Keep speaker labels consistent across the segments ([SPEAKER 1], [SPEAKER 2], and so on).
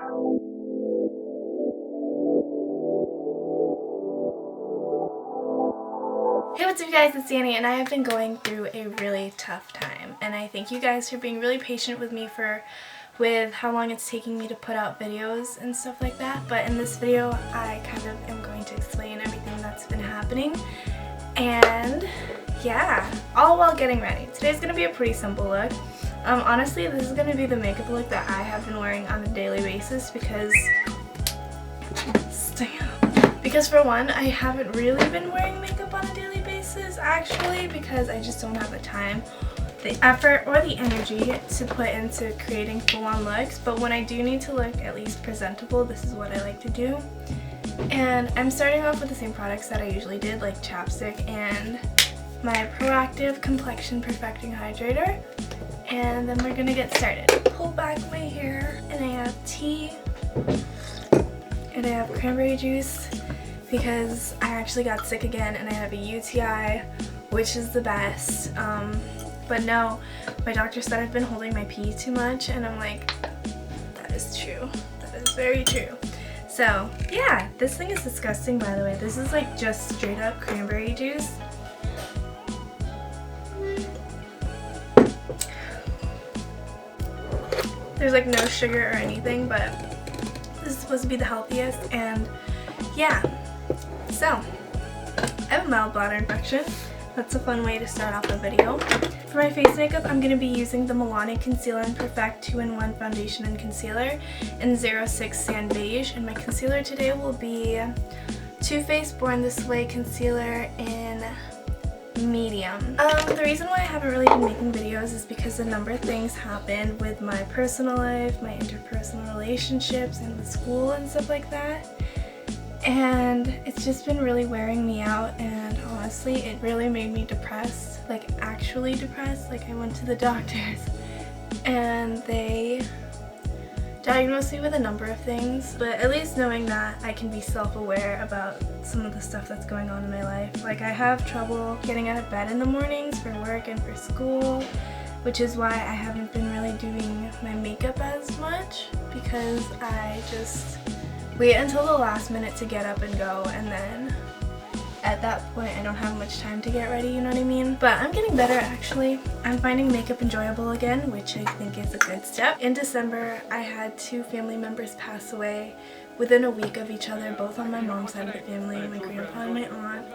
[SPEAKER 1] Hey, what's up guys, it's Danny, and I have been going through a really tough time, and I thank you guys for being really patient with me with how long it's taking me to put out videos and stuff like that. But in this video I kind of am going to explain everything that's been happening, and yeah, all while getting ready. Today's gonna be a pretty simple look. Honestly, this is gonna be the makeup look that I have been wearing on a daily basis because for one, I haven't really been wearing makeup on a daily basis actually, because I just don't have the time, the effort, or the energy to put into creating full-on looks. But when I do need to look at least presentable, this is what I like to do. And I'm starting off with the same products that I usually did, like chapstick and my Proactive Complexion Perfecting Hydrator. And then we're gonna get started. Pull back my hair, and I have tea, and I have cranberry juice because I actually got sick again and I have a UTI, which is the best. But no, my doctor said I've been holding my pee too much, and I'm like, that is true. That is very true. So yeah, this thing is disgusting, by the way. This is like just straight up cranberry juice. There's like no sugar or anything, but this is supposed to be the healthiest. And yeah, so I have a mild bladder infection. That's a fun way to start off a video. For my face makeup, I'm going to be using the Milani Concealer and Perfect 2-in-1 Foundation and Concealer in 06 Sand Beige. And my concealer today will be Too Faced Born This Way Concealer in Medium. The reason why I haven't really been making videos is because a number of things happened with my personal life, my interpersonal relationships, and with school and stuff like that. And it's just been really wearing me out, and honestly it really made me depressed, like actually depressed. Like I went to the doctors and they diagnosed me with a number of things, but at least knowing that I can be self-aware about some of the stuff that's going on in my life. Like I have trouble getting out of bed in the mornings for work and for school, which is why I haven't been really doing my makeup as much, because I just wait until the last minute to get up and go, and then at that point I don't have much time to get ready, you know what I mean? But I'm getting better actually. I'm finding makeup enjoyable again, which I think is a good step. In December, I had 2 family members pass away within a week of each other, both on my mom's side of the family, my grandpa and my aunt.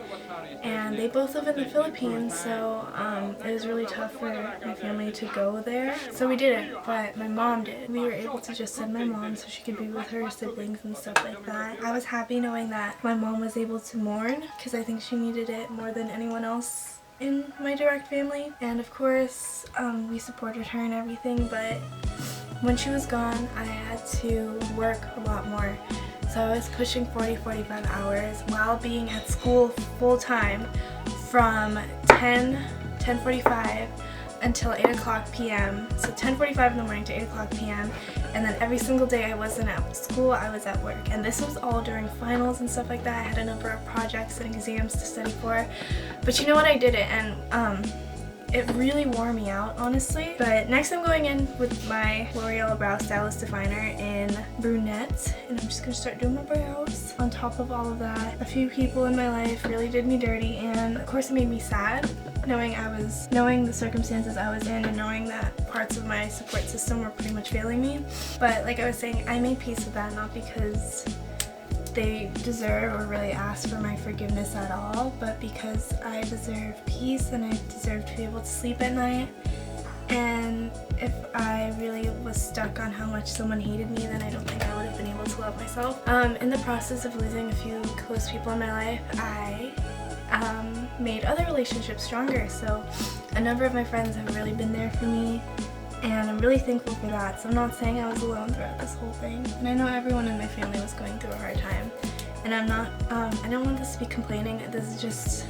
[SPEAKER 1] And they both live in the Philippines, so it was really tough for my family to go there. So we didn't, but my mom did. We were able to just send my mom so she could be with her siblings and stuff like that. I was happy knowing that my mom was able to mourn, because I think she needed it more than anyone else in my direct family. And of course, we supported her and everything, but when she was gone, I had to work a lot more. So I was pushing 40-45 hours while being at school full-time from 10:45 until 8 o'clock p.m. So 10:45 in the morning to 8 o'clock p.m. And then every single day I wasn't at school, I was at work. And this was all during finals and stuff like that. I had a number of projects and exams to study for. But you know what, I did it, and it really wore me out, honestly. But next I'm going in with my L'Oreal Brow Stylist Definer in Brunette, and I'm just going to start doing my brows. On top of all of that, a few people in my life really did me dirty, and of course it made me sad, knowing the circumstances I was in, and knowing that parts of my support system were pretty much failing me. But like I was saying, I made peace with that, not because they deserve or really ask for my forgiveness at all, but because I deserve peace and I deserve to be able to sleep at night. And if I really was stuck on how much someone hated me, then I don't think I would have been able to love myself. In the process of losing a few close people in my life, I made other relationships stronger. So a number of my friends have really been there for me, and I'm really thankful for that. So I'm not saying I was alone throughout this whole thing. And I know everyone in my family was going through a hard time. And I'm not, I don't want this to be complaining. This is just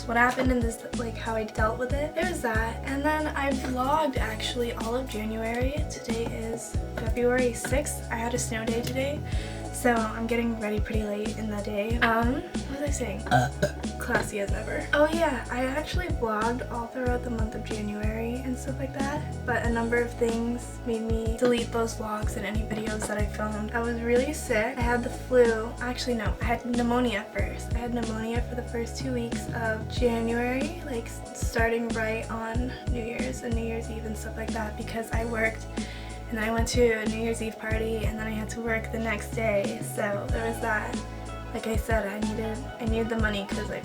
[SPEAKER 1] what happened, and this like how I dealt with it. There's that. And then I vlogged actually all of January. Today is February 6th. I had a snow day today. So I'm getting ready pretty late in the day. What was I saying? Classy as ever. Oh yeah, I actually vlogged all throughout the month of January and stuff like that, but a number of things made me delete those vlogs and any videos that I filmed. I was really sick. I had the flu. Actually no, I had pneumonia first. I had pneumonia for the first 2 weeks of January, like starting right on New Year's and New Year's Eve and stuff like that, because I worked and then I went to a New Year's Eve party and then I had to work the next day, so there was that. Like I said, I needed the money because I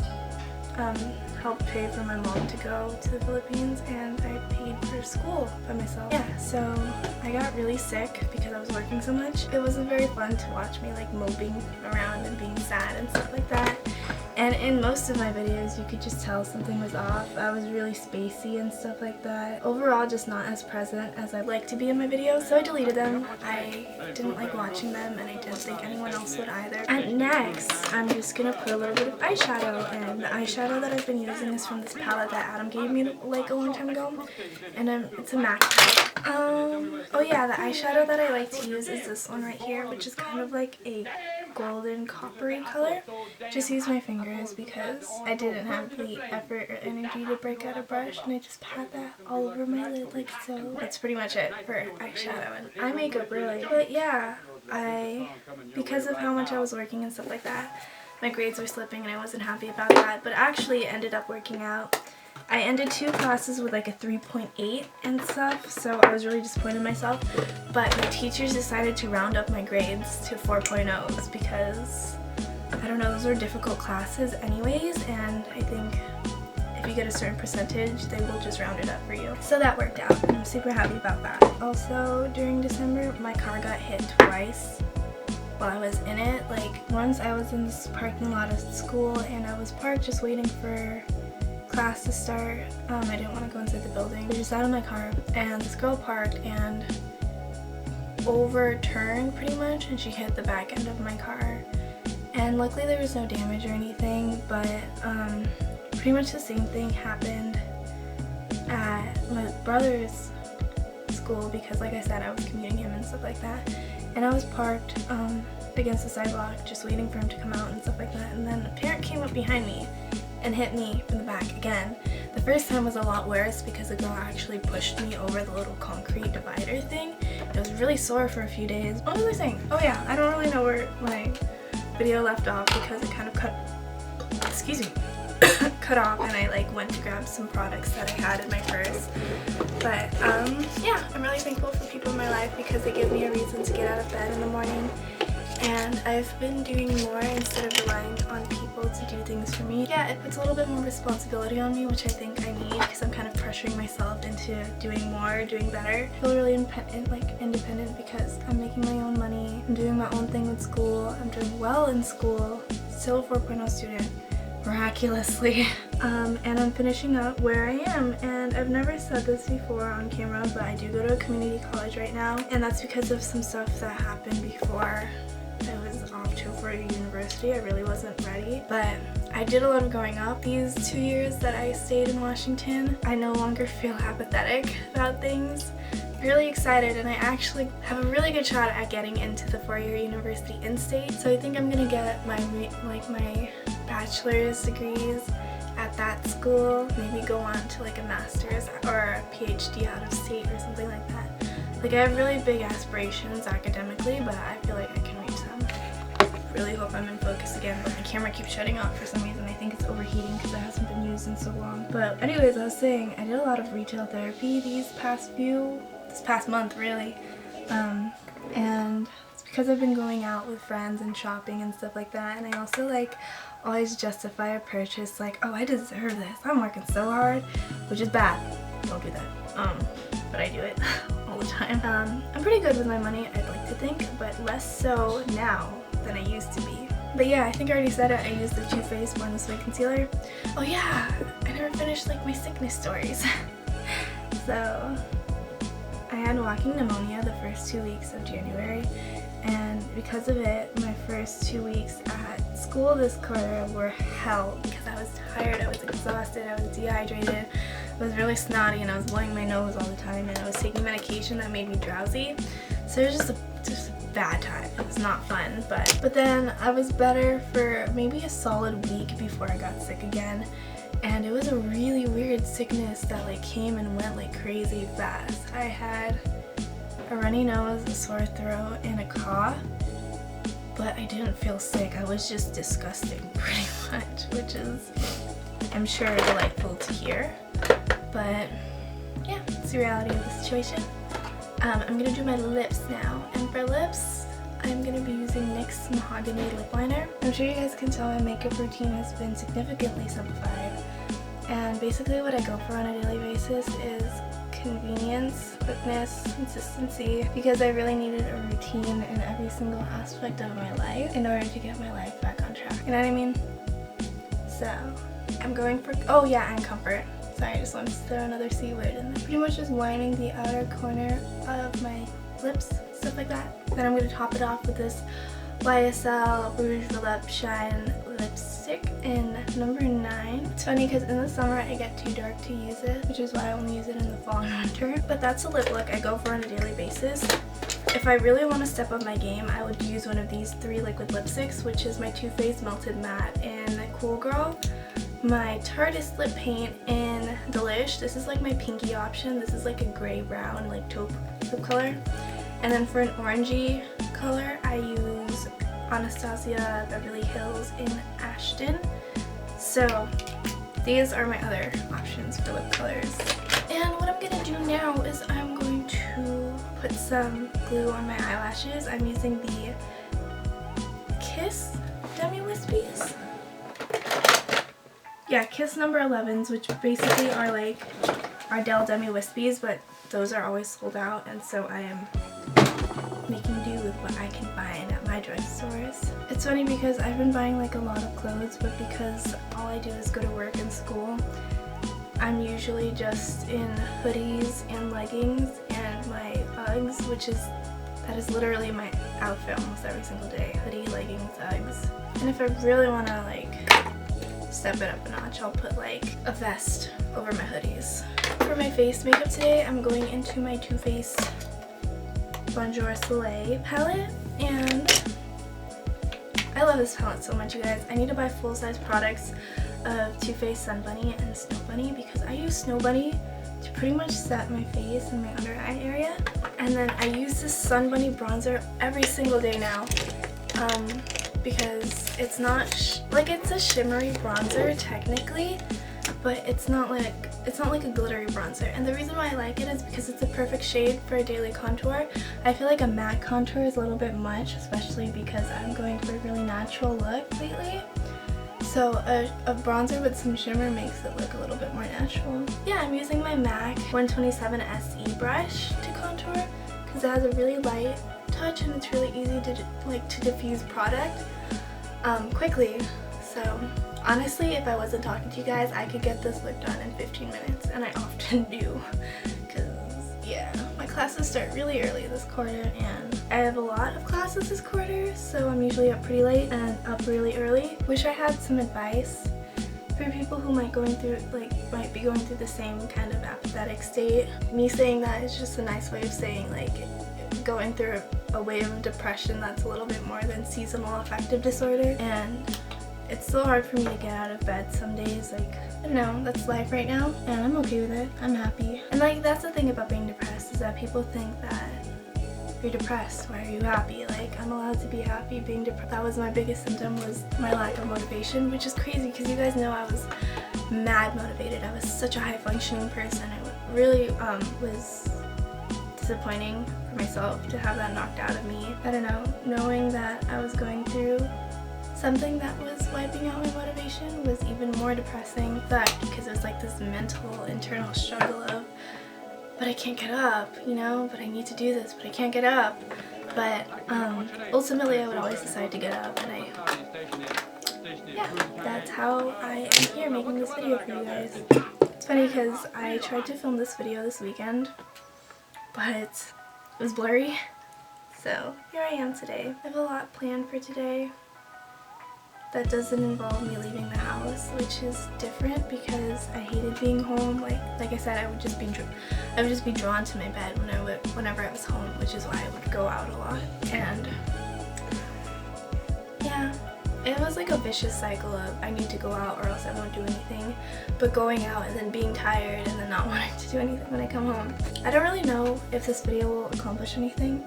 [SPEAKER 1] helped pay for my mom to go to the Philippines, and I paid for school by myself. Yeah, so I got really sick because I was working so much. It wasn't very fun to watch me like moping around and being sad and stuff like that. And in most of my videos, you could just tell something was off. I was really spacey and stuff like that. Overall, just not as present as I'd like to be in my videos, so I deleted them. I didn't like watching them, and I didn't think anyone else would either. And next, I'm just gonna put a little bit of eyeshadow, and the eyeshadow that I've been using is from this palette that Adam gave me like a long time ago, and it's a MAC palette. Oh yeah, the eyeshadow that I like to use is this one right here, which is kind of like a golden coppery color. Just use my fingers because I didn't have the effort or energy to break out a brush, and I just pat that all over my lid like so. That's pretty much it for eyeshadow and eye makeup really. But yeah, because of how much I was working and stuff like that, my grades were slipping and I wasn't happy about that, but actually it ended up working out. I ended 2 classes with like a 3.8 and stuff, so I was really disappointed in myself. But my teachers decided to round up my grades to 4.0s because, I don't know, those were difficult classes anyways, and I think if you get a certain percentage, they will just round it up for you. So that worked out, and I'm super happy about that. Also, during December, my car got hit twice while I was in it. Like, once I was in this parking lot of school, and I was parked just waiting for class to start. I didn't want to go inside the building. I just sat in my car, and this girl parked and overturned pretty much, and she hit the back end of my car. And luckily there was no damage or anything, but pretty much the same thing happened at my brother's school because, like I said, I was commuting him and stuff like that. And I was parked against the sidewalk just waiting for him to come out and stuff like that. And then a parent came up behind me and hit me from the back again. The first time was a lot worse because the girl actually pushed me over the little concrete divider thing. It was really sore for a few days. What was I saying? Oh yeah, I don't really know where my video left off because it kind of cut off, and I like went to grab some products that I had in my purse. But yeah, I'm really thankful for people in my life because they give me a reason to get out of bed in the morning. And I've been doing more instead of relying on people to do things for me. Yeah, it puts a little bit more responsibility on me, which I think I need because I'm kind of pressuring myself into doing more, doing better. I feel really independent because I'm making my own money. I'm doing my own thing with school. I'm doing well in school. Still a 4.0 student, miraculously. And I'm finishing up where I am. And I've never said this before on camera, but I do go to a community college right now. And that's because of some stuff that happened before I was off to for university. I really wasn't ready, but I did a lot of growing up. These 2 years that I stayed in Washington, I no longer feel apathetic about things. Really excited, and I actually have a really good shot at getting into the 4-year university in-state. So I think I'm gonna get my bachelor's degrees at that school, maybe go on to like a master's or a PhD out of state or something like that. Like, I have really big aspirations academically, but I feel like I can reach them. Really hope I'm in focus again, but my camera keeps shutting off for some reason. I think it's overheating because it hasn't been used in so long. But anyways, I was saying, I did a lot of retail therapy this past month really. And it's because I've been going out with friends and shopping and stuff like that. And I also like always justify a purchase like, oh, I deserve this. I'm working so hard, which is bad. Don't do that. But I do it all the time. I'm pretty good with my money, I'd like to think, but less so now than I used to be. But yeah, I think I already said it. I used the Too Faced Born This Way concealer. Oh yeah, I never finished like my sickness stories. So I had walking pneumonia the first 2 weeks of January, and because of it, my first 2 weeks at school this quarter were hell because I was tired, I was exhausted, I was dehydrated, I was really snotty, and I was blowing my nose all the time, and I was taking medication that made me drowsy. So it was just a bad time. It was was not fun, but then I was better for maybe a solid week before I got sick again. And it was a really weird sickness that like came and went like crazy fast. I had a runny nose, a sore throat, and a cough, but I didn't feel sick. I was just disgusting pretty much, which is, I'm sure, delightful to hear. But yeah, it's the reality of the situation. I'm gonna do my lips now, and for lips, I'm going to be using NYX Mahogany Lip Liner. I'm sure you guys can tell my makeup routine has been significantly simplified. And basically what I go for on a daily basis is convenience, quickness, consistency, because I really needed a routine in every single aspect of my life in order to get my life back on track. You know what I mean? So, I'm going for, oh yeah, and comfort. Sorry, I just wanted to throw another C word in there. Pretty much just lining the outer corner of my lips, stuff like that. Then I'm going to top it off with this YSL Rouge Volupte Shine lipstick in number 9. It's funny because in the summer I get too dark to use it, which is why I only use it in the fall and winter. But that's a lip look I go for on a daily basis. If I really want to step up my game, I would use one of these 3 liquid lipsticks, which is my Too Faced Melted Matte in Cool Girl, my Tarteist lip paint in Delish. This is like my pinky option. This is like a gray brown like taupe lip color. And then for an orangey color, I use Anastasia Beverly Hills in Ashton. So these are my other options for lip colors. And what I'm gonna do now is I'm going to put some glue on my eyelashes. I'm using the Kiss Demi Wispies. Yeah, Kiss number 11s, which basically are like Ardell Demi Wispies, but those are always sold out, and so I am making do with what I can find at my drugstores. It's funny because I've been buying like a lot of clothes, but because all I do is go to work and school, I'm usually just in hoodies and leggings and my Uggs, that is literally my outfit almost every single day. Hoodie, leggings, Uggs. And if I really want to like step it up a notch, I'll put like a vest over my hoodies. For my face makeup today, I'm going into my Too Faced Bonjour Soleil palette, and I love this palette so much, you guys. I need to buy full-size products of Too Faced Sun Bunny and Snow Bunny because I use Snow Bunny to pretty much set my face and my under eye area, and then I use this Sun Bunny bronzer every single day now because it's not it's a shimmery bronzer technically, but it's not like a glittery bronzer. And the reason why I like it is because it's a perfect shade for a daily contour. I feel like a matte contour is a little bit much, especially because I'm going for a really natural look lately. So a bronzer with some shimmer makes it look a little bit more natural. Yeah, I'm using my MAC 127 SE brush to contour because it has a really light touch and it's really easy to diffuse product quickly. So honestly, if I wasn't talking to you guys, I could get this look done in 15 minutes, and I often do because yeah, my classes start really early this quarter and I have a lot of classes this quarter, so I'm usually up pretty late and up really early. Wish I had some advice for people who might be going through the same kind of apathetic state. Me saying that is just a nice way of saying like going through a wave of depression that's a little bit more than seasonal affective disorder, and it's so hard for me to get out of bed some days. Like, I don't know, that's life right now, and I'm okay with it. I'm happy. And like, that's the thing about being depressed, is that people think that you're depressed, why are you happy? Like, I'm allowed to be happy being depressed. That was my biggest symptom, was my lack of motivation, which is crazy because you guys know I was mad motivated. I was such a high functioning person. It really was disappointing for myself to have that knocked out of me. I don't know, knowing that I was going through something that was wiping out my motivation was even more depressing, because it was like this mental internal struggle of, but I can't get up, you know, but I need to do this, but I can't get up. But ultimately I would always decide to get up, and yeah, that's how I am here making this video for you guys. It's funny because I tried to film this video this weekend, but it was blurry, so here I am today. I have a lot planned for today that doesn't involve me leaving the house, which is different because I hated being home. Like I said, I would just be drawn to my bed whenever I was home, which is why I would go out a lot. And of was like a vicious cycle of I need to go out or else I won't do anything, but going out and then being tired and then not wanting to do anything when I come home. I don't really know if this video will accomplish anything,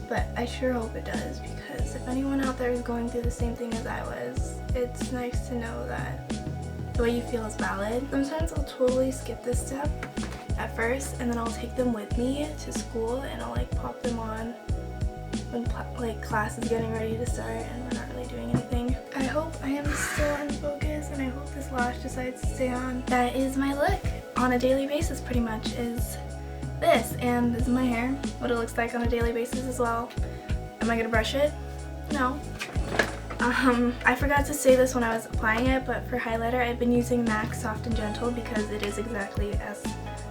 [SPEAKER 1] but I sure hope it does, because if anyone out there is going through the same thing as I was, it's nice to know that the way you feel is valid. Sometimes I'll totally skip this step at first, and then I'll take them with me to school and I'll like pop them on when like class is getting ready to start and we're not really doing anything. I hope I am still in focus, and I hope this lash decides to stay on. That is my look on a daily basis pretty much, is this, and this is my hair, what it looks like on a daily basis as well. Am I gonna brush it? No. I forgot to say this when I was applying it, but for highlighter I've been using MAC Soft and Gentle because it is exactly as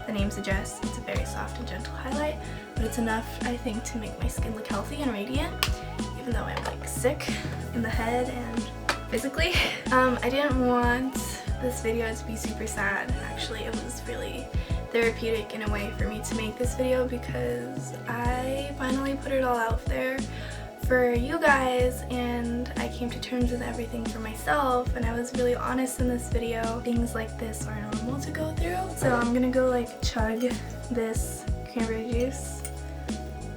[SPEAKER 1] the name suggests. It's a very soft and gentle highlight, but it's enough, I think, to make my skin look healthy and radiant, even though I'm like sick in the head and physically. I didn't want this video to be super sad. Actually, it was really therapeutic in a way for me to make this video, because I finally put it all out there for you guys and I came to terms with everything for myself, and I was really honest in this video. Things like this are normal to go through. So I'm gonna go like chug this cranberry juice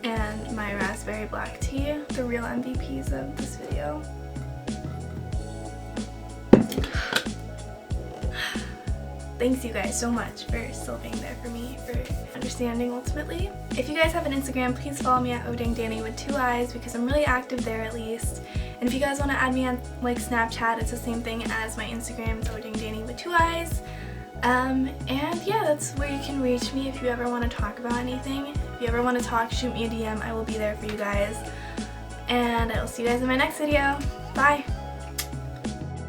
[SPEAKER 1] and my raspberry black tea, the real MVPs of this video. Thanks you guys so much for still being there for me, for understanding ultimately. If you guys have an Instagram, please follow me at ohdangdanii with 2 eyes, because I'm really active there at least. And if you guys want to add me on like Snapchat, it's the same thing as my Instagram, it's ohdangdanii with 2 eyes. And yeah, that's where you can reach me if you ever want to talk about anything. If you ever want to talk, shoot me a DM, I will be there for you guys. And I will see you guys in my next video. Bye!